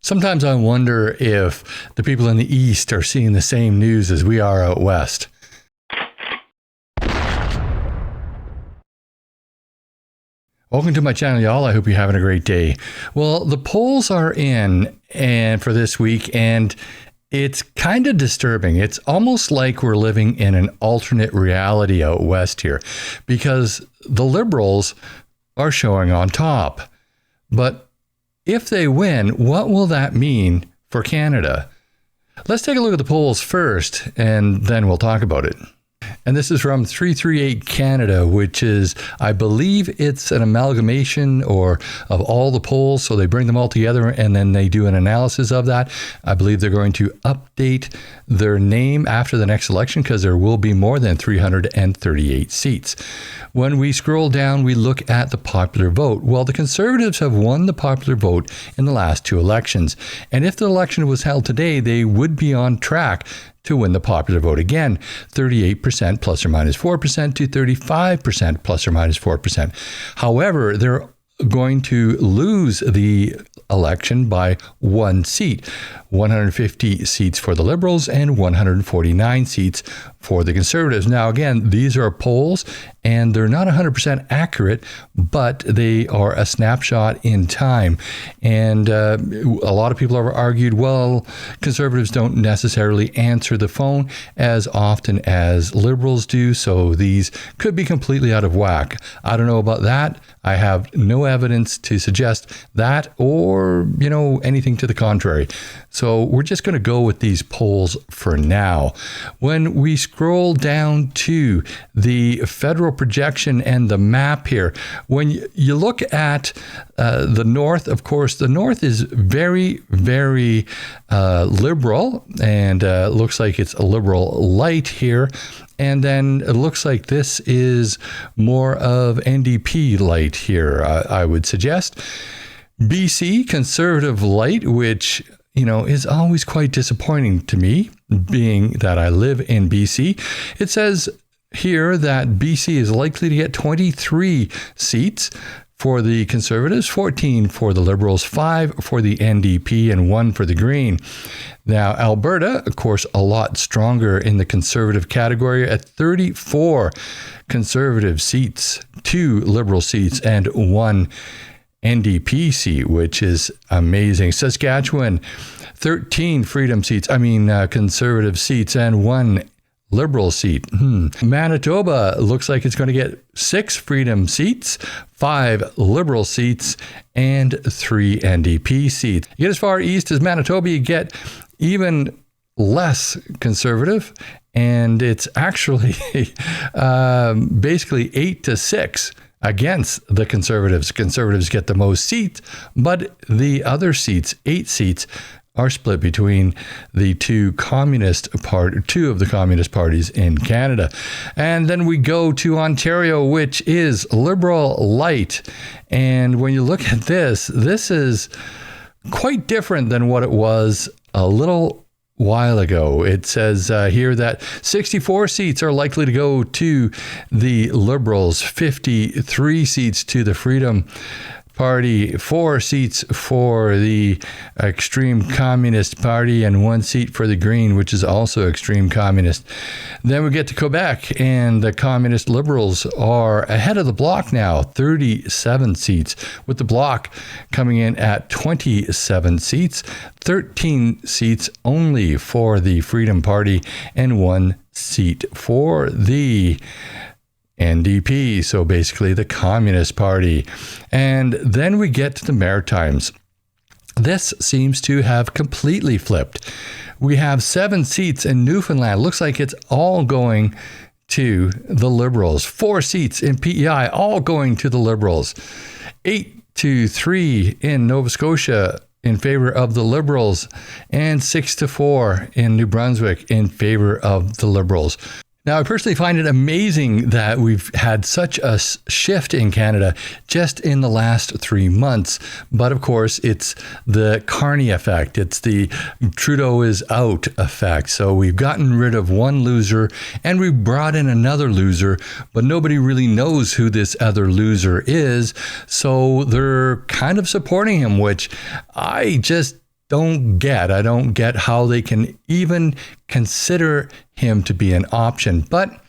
Sometimes I wonder if the people in the East are seeing the same news as we are out West. Welcome to my channel, y'all. I hope you're having a great day. Well, the polls are in and for this week, and it's kind of disturbing. It's almost like we're living in an alternate reality out West here, because the Liberals are showing on top. But if they win, what will that mean for Canada? Let's take a look at the polls first, and then we'll talk about it. And this is from 338 Canada, which is, I believe it's an amalgamation of all the polls. So they bring them all together and then they do an analysis of that. I believe they're going to update their name after the next election because there will be more than 338 seats. When we scroll down, we look at the popular vote. Well, the Conservatives have won the popular vote in the last two elections. And if the election was held today, they would be on track to win the popular vote again, 38% plus or minus 4% to 35% plus or minus 4%. However, they're going to lose the election by one seat, 150 seats for the Liberals and 149 seats for the Conservatives. Now, again, these are polls and they're not 100% accurate, but they are a snapshot in time. And a lot of people have argued, well, Conservatives don't necessarily answer the phone as often as Liberals do, so these could be completely out of whack. I don't know about that. I have no evidence to suggest that or, anything to the contrary. So we're just going to go with these polls for now. When we scroll down to the federal projection and the map here, when you look at the North, of course, the North is very, very liberal, and looks like it's a liberal light here. And then it looks like this is more of NDP light here, I would suggest. BC, conservative light, which, is always quite disappointing to me, being that I live in BC. It says here that BC is likely to get 23 seats for the Conservatives, 14 for the Liberals, 5 for the NDP, and 1 for the Green. Now, Alberta, of course, a lot stronger in the Conservative category at 34 Conservative seats, 2 Liberal seats, and 1 NDP seat, which is amazing. Saskatchewan, 13 Conservative seats and 1 Liberal seat. Manitoba looks like it's going to get 6 Freedom seats, 5 Liberal seats, and 3 NDP seats. You get as far east as Manitoba, you get even less Conservative, and it's actually basically 8-6 against the Conservatives. Conservatives get the most seats, but the other seats, 8 seats, are split between the two of the communist parties in Canada. And then we go to Ontario, which is Liberal light. And when you look at this is quite different than what it was a little while ago. It says here that 64 seats are likely to go to the Liberals, 53 seats to the Freedom Party, 4 seats for the Extreme Communist Party, and 1 seat for the Green, which is also extreme communist. Then we get to Quebec, and the Communist Liberals are ahead of the Bloc now, 37 seats, with the Bloc coming in at 27 seats, 13 seats only for the Freedom Party, and 1 seat for the NDP, so basically the Communist Party. And then we get to the Maritimes. This seems to have completely flipped. We have 7 seats in Newfoundland. Looks like it's all going to the Liberals. 4 seats in PEI, all going to the Liberals. 8-3 in Nova Scotia in favor of the Liberals, and 6-4 in New Brunswick in favor of the Liberals. Now, I personally find it amazing that we've had such a shift in Canada just in the last 3 months. But of course, it's the Carney effect. It's the Trudeau is out effect. So we've gotten rid of one loser and we brought in another loser, but nobody really knows who this other loser is. So they're kind of supporting him, which I just don't get. I don't get how they can even consider him to be an option, but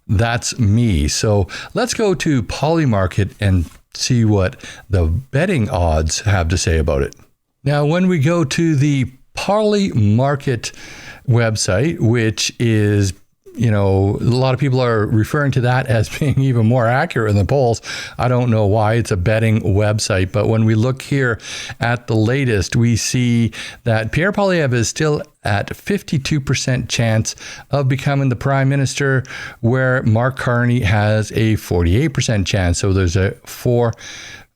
that's me. So let's go to Polymarket and see what the betting odds have to say about it. Now, when we go to the Polymarket website, which is, a lot of people are referring to that as being even more accurate in the polls. I don't know why. It's a betting website. But when we look here at the latest, we see that Pierre Poilievre is still at 52% chance of becoming the prime minister, where Mark Carney has a 48% chance. So there's a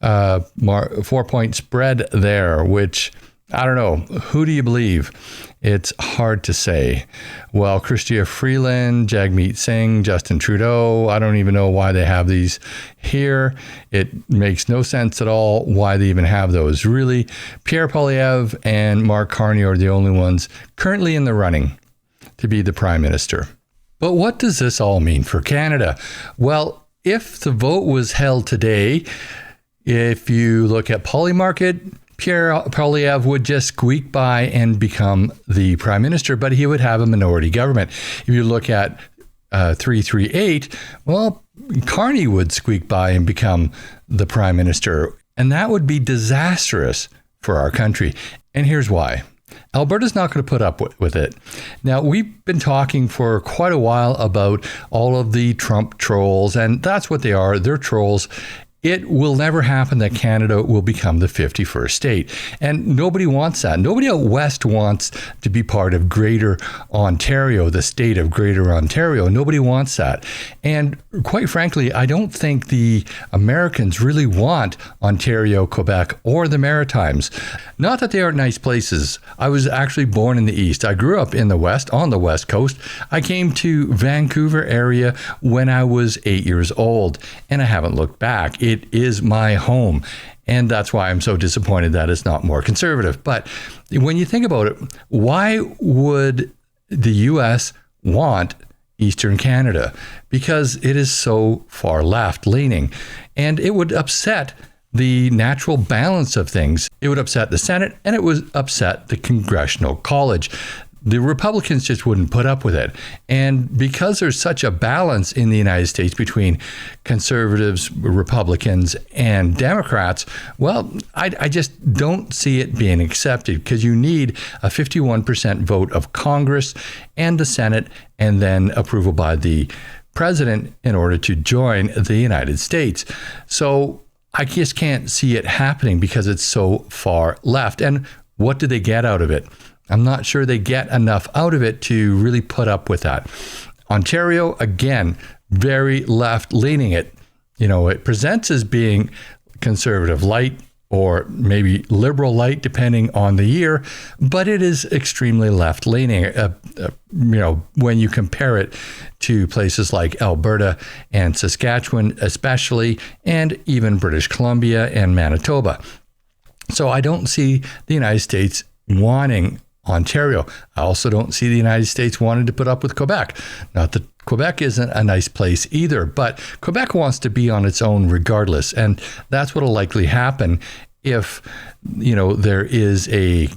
4-point spread there, which I don't know. Who do you believe? It's hard to say. Well, Chrystia Freeland, Jagmeet Singh, Justin Trudeau, I don't even know why they have these here. It makes no sense at all why they even have those. Really, Pierre Poilievre and Mark Carney are the only ones currently in the running to be the prime minister. But what does this all mean for Canada? Well, if the vote was held today, if you look at Polymarket, Pierre Poilievre would just squeak by and become the prime minister, but he would have a minority government. If you look at 338, well, Carney would squeak by and become the prime minister, and that would be disastrous for our country. And here's why. Alberta's not going to put up with it. Now, we've been talking for quite a while about all of the Trump trolls, and that's what they are. They're trolls. It will never happen that Canada will become the 51st state. And nobody wants that. Nobody out west wants to be part of Greater Ontario, the state of Greater Ontario. Nobody wants that. And quite frankly, I don't think the Americans really want Ontario, Quebec, or the Maritimes. Not that they aren't nice places. I was actually born in the East. I grew up in the West, on the West Coast. I came to Vancouver area when I was 8 years old, and I haven't looked back. It is my home. And that's why I'm so disappointed that it's not more conservative. But when you think about it, why would the U.S. want Eastern Canada? Because it is so far left leaning. And it would upset the natural balance of things. It would upset the Senate, and it would upset the Congressional College. The Republicans just wouldn't put up with it. And because there's such a balance in the United States between conservatives, Republicans, and Democrats, well, I just don't see it being accepted, because you need a 51% vote of Congress and the Senate, and then approval by the president in order to join the United States. So I just can't see it happening because it's so far left. And what do they get out of it? I'm not sure they get enough out of it to really put up with that. Ontario, again, very left-leaning. It presents as being conservative light or maybe liberal light, depending on the year, but it is extremely left-leaning, when you compare it to places like Alberta and Saskatchewan especially, and even British Columbia and Manitoba. So I don't see the United States wanting Ontario. I also don't see the United States wanting to put up with Quebec. Not that Quebec isn't a nice place either, but Quebec wants to be on its own regardless. And that's what will likely happen if, there is a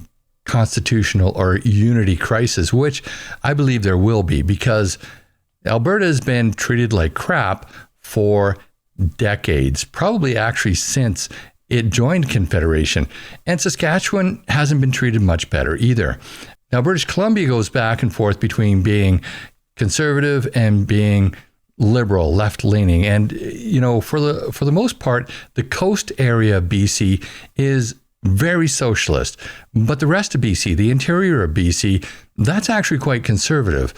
constitutional or unity crisis, which I believe there will be, because Alberta has been treated like crap for decades, probably actually since it joined Confederation, and Saskatchewan hasn't been treated much better either. Now, British Columbia goes back and forth between being conservative and being liberal, left-leaning, and for the most part, the coast area of BC is very socialist, but the rest of BC, the interior of BC, that's actually quite conservative.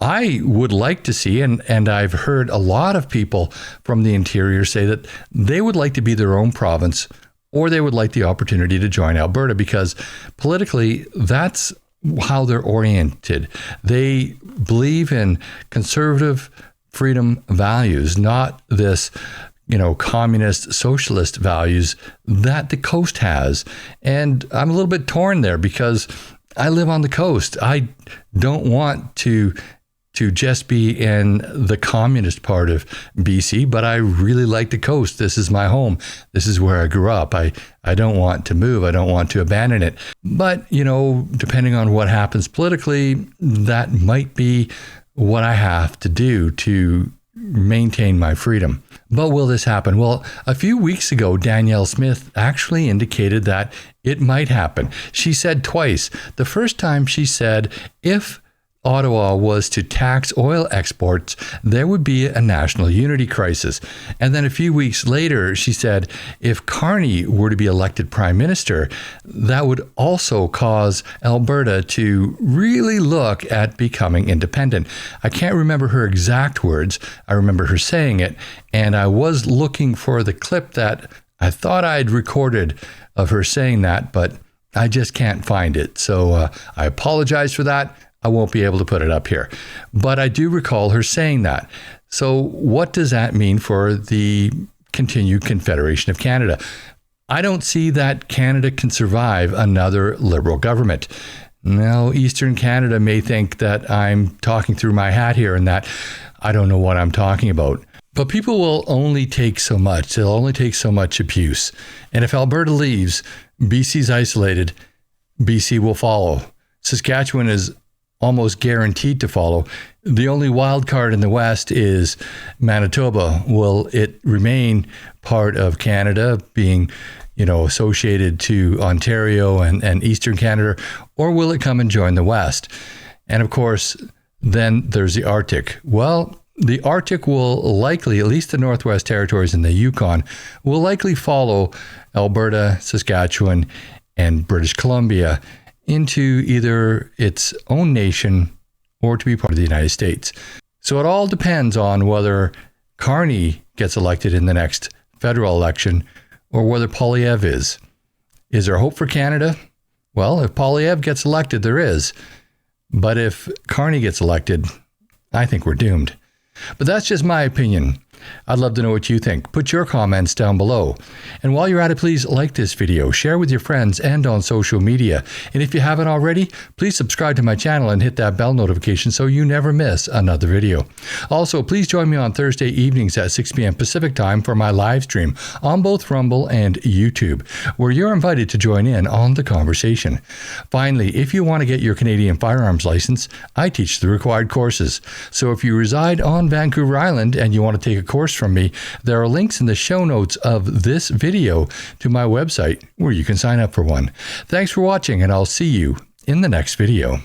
I would like to see, and I've heard a lot of people from the interior say that they would like to be their own province, or they would like the opportunity to join Alberta, because politically, that's how they're oriented. They believe in conservative freedom values, not this, communist, socialist values that the coast has. And I'm a little bit torn there, because I live on the coast. I don't want to to just be in the communist part of BC, but I really like the coast. This is my home. This is where I grew up. I don't want to move. I don't want to abandon it. But, depending on what happens politically, that might be what I have to do to maintain my freedom. But will this happen? Well, a few weeks ago, Danielle Smith actually indicated that it might happen. She said twice. The first time she said, if Ottawa was to tax oil exports, there would be a national unity crisis. And then a few weeks later, she said, if Carney were to be elected prime minister, that would also cause Alberta to really look at becoming independent. I can't remember her exact words. I remember her saying it. And I was looking for the clip that I thought I'd recorded of her saying that, but I just can't find it. So I apologize for that. I won't be able to put it up here. But I do recall her saying that. So what does that mean for the continued Confederation of Canada? I don't see that Canada can survive another Liberal government. Now, Eastern Canada may think that I'm talking through my hat here and that I don't know what I'm talking about. But people will only take so much. They'll only take so much abuse. And if Alberta leaves, BC's isolated, BC will follow. Saskatchewan is almost guaranteed to follow. The only wild card in the West is Manitoba. Will it remain part of Canada, being, associated to Ontario and Eastern Canada, or will it come and join the West? And of course, then there's the Arctic. Well, the Arctic will likely, at least the Northwest Territories and the Yukon, will likely follow Alberta, Saskatchewan, and British Columbia into either its own nation or to be part of the United States. So it all depends on whether Carney gets elected in the next federal election or whether Poilievre is. Is there hope for Canada? Well, if Poilievre gets elected, there is. But if Carney gets elected, I think we're doomed. But that's just my opinion. I'd love to know what you think. Put your comments down below. And while you're at it, please like this video, share with your friends and on social media. And if you haven't already, please subscribe to my channel and hit that bell notification so you never miss another video. Also, please join me on Thursday evenings at 6 p.m. Pacific time for my live stream on both Rumble and YouTube, where you're invited to join in on the conversation. Finally, if you want to get your Canadian firearms license, I teach the required courses. So if you reside on Vancouver Island and you want to take a course from me, there are links in the show notes of this video to my website where you can sign up for one. Thanks for watching, and I'll see you in the next video.